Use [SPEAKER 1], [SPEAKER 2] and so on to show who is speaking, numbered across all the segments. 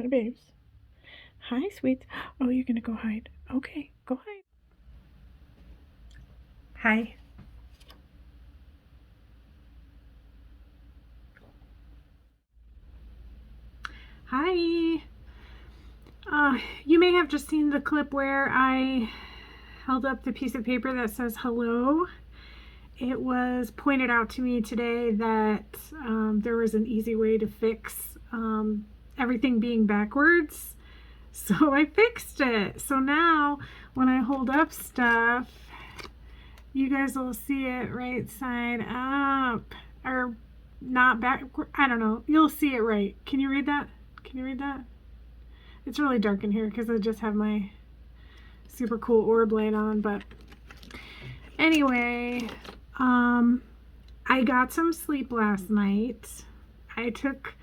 [SPEAKER 1] Hi, babes. Hi, sweets. Oh, you're gonna go hide. Okay, go hide. Hi. Hi. You may have just seen the clip where I held up the piece of paper that says hello. It was pointed out to me today that there was an easy way to fix everything being backwards. So I fixed it. So now when I hold up stuff, you guys will see it right side up. Or not back. I don't know. You'll see it right. Can you read that? Can you read that? It's really dark in here because I just have my super cool orb light on. But anyway, I got some sleep last night. I took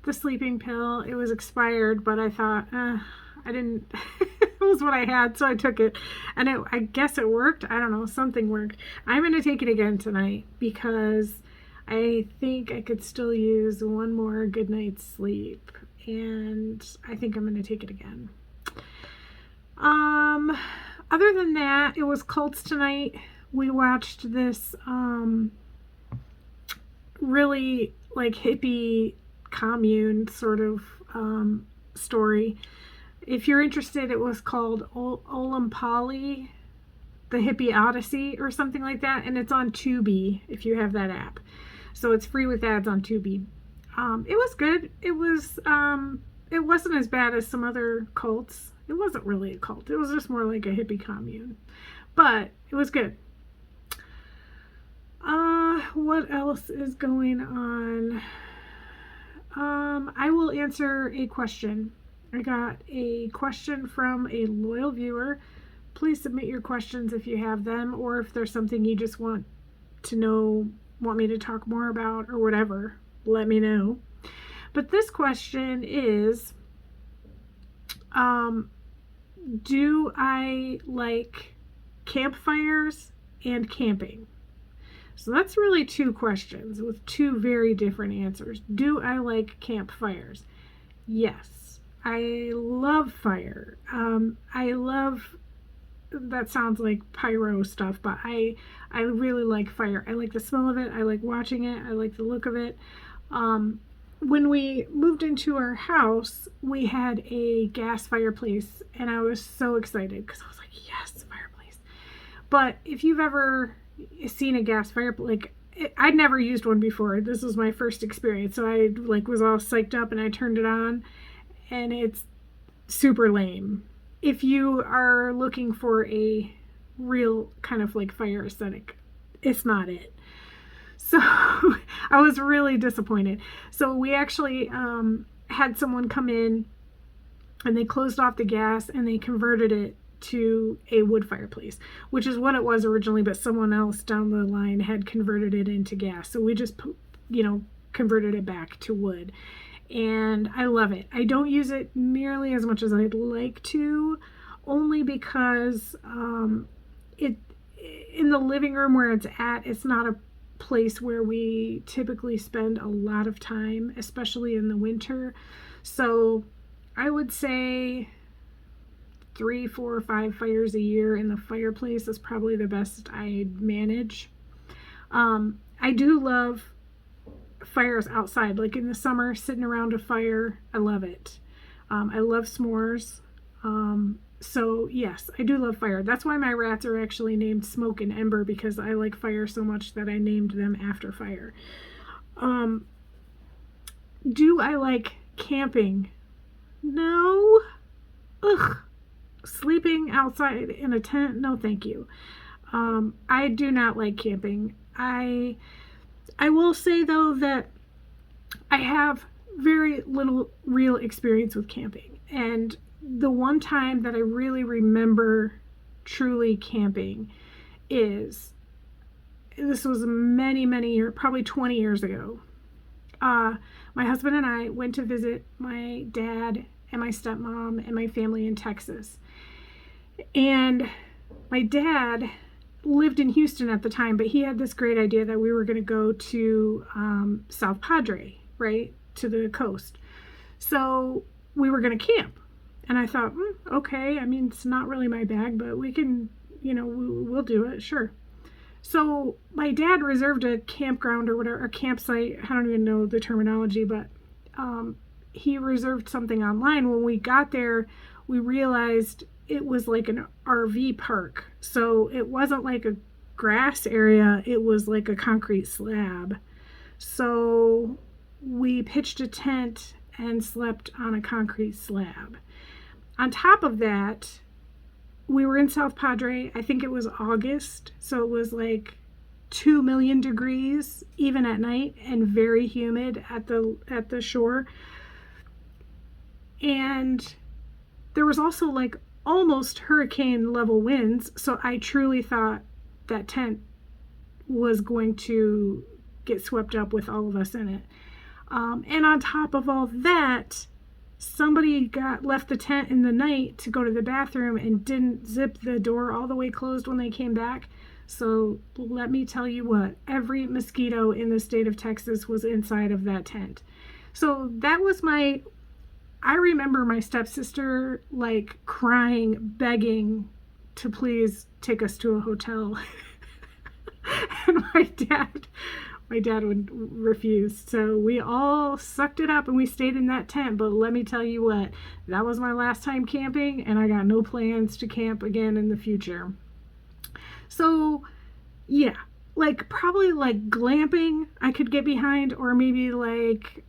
[SPEAKER 1] the sleeping pill. It was expired, but I thought, I didn't, it was what I had, so I took it. And I guess it worked. I don't know, something worked. I'm going to take it again tonight because I think I could still use one more good night's sleep. And I think I'm going to take it again. Other than that, it was cults tonight. We watched this really like hippie commune sort of story. If you're interested, it was called Olampali, the Hippie Odyssey or something like that, and it's on Tubi if you have that app. So it's free with ads on Tubi. It was good. It wasn't as bad as some other cults. It wasn't really a cult. It was just more like a hippie commune. But it was good. What else is going on? I will answer a question. I got a question from a loyal viewer. Please submit your questions if you have them, or if there's something you just want to know, want me to talk more about, or whatever, let me know. But this question is, do I like campfires and camping? So that's really two questions with two very different answers. Do I like campfires? Yes. I love fire. I love, that sounds like pyro stuff, but I really like fire. I like the smell of it. I like watching it. I like the look of it. When we moved into our house, we had a gas fireplace, and I was so excited because I was like, yes, fireplace. But if you've ever seen a gas fireplace, like, I'd never used one before. This was my first experience, so I was all psyched up and I turned it on, and it's super lame. If you are looking for a real kind of like fire aesthetic, it's not it. So I was really disappointed. So we actually had someone come in, and they closed off the gas and they converted it to a wood fireplace, which is what it was originally, but someone else down the line had converted it into gas. So we just, converted it back to wood. And I love it. I don't use it nearly as much as I'd like to, only because it in the living room where it's at, it's not a place where we typically spend a lot of time, especially in the winter. So I would say 3, 4, 5 fires a year in the fireplace is probably the best I manage. I do love fires outside, like in the summer, sitting around a fire. I love it. I love s'mores. So yes, I do love fire. That's why my rats are actually named Smoke and Ember, because I like fire so much that I named them after fire. Do I like camping? No. Ugh. Sleeping outside in a tent? No, thank you. I do not like camping. I will say, though, that I have very little real experience with camping. And the one time that I really remember truly camping this was many, many years, probably 20 years ago. My husband and I went to visit my dad and my stepmom and my family in Texas. And my dad lived in Houston at the time, but he had this great idea that we were going to go to South Padre, right, to the coast. So we were going to camp. And I thought, okay, I mean, it's not really my bag, but we can, we'll do it, sure. So my dad reserved a campground or whatever, a campsite. I don't even know the terminology, but he reserved something online. When we got there, we realized it was like an RV park. So it wasn't like a grass area, it was like a concrete slab. So we pitched a tent and slept on a concrete slab. On top of that, we were in South Padre. I think it was August, so it was like 2 million degrees even at night and very humid at the shore. And there was also like almost hurricane level winds, so I truly thought that tent was going to get swept up with all of us in it. And on top of all that, somebody left the tent in the night to go to the bathroom and didn't zip the door all the way closed when they came back. So let me tell you what, every mosquito in the state of Texas was inside of that tent. So that was I remember my stepsister like crying, begging to please take us to a hotel. And my dad would refuse. So we all sucked it up and we stayed in that tent. But let me tell you what, that was my last time camping, and I got no plans to camp again in the future. So yeah, like probably like glamping I could get behind, or maybe like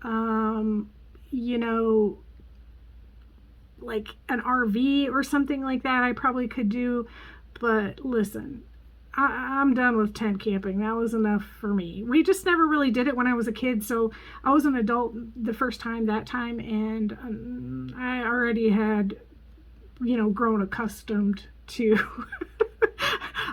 [SPEAKER 1] like an RV or something like that I probably could do. But listen, I'm done with tent camping. That was enough for me. We just never really did it when I was a kid. So I was an adult the first time that time, and I already had, grown accustomed to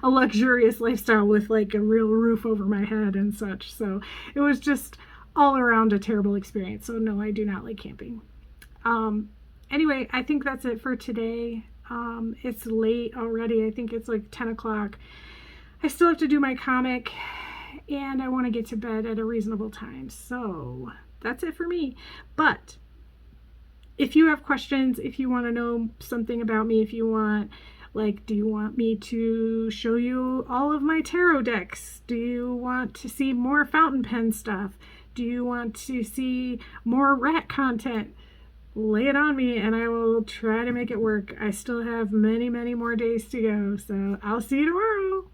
[SPEAKER 1] a luxurious lifestyle with like a real roof over my head and such. So it was just all around a terrible experience. So no, I do not like camping. Anyway, I think that's it for today. It's late already. I think it's like 10 o'clock. I still have to do my comic, and I want to get to bed at a reasonable time. So that's it for me. But if you have questions, if you want to know something about me, if you want, like, do you want me to show you all of my tarot decks? Do you want to see more fountain pen stuff? Do you want to see more rat content? Lay it on me and I will try to make it work. I still have many, many more days to go. So I'll see you tomorrow.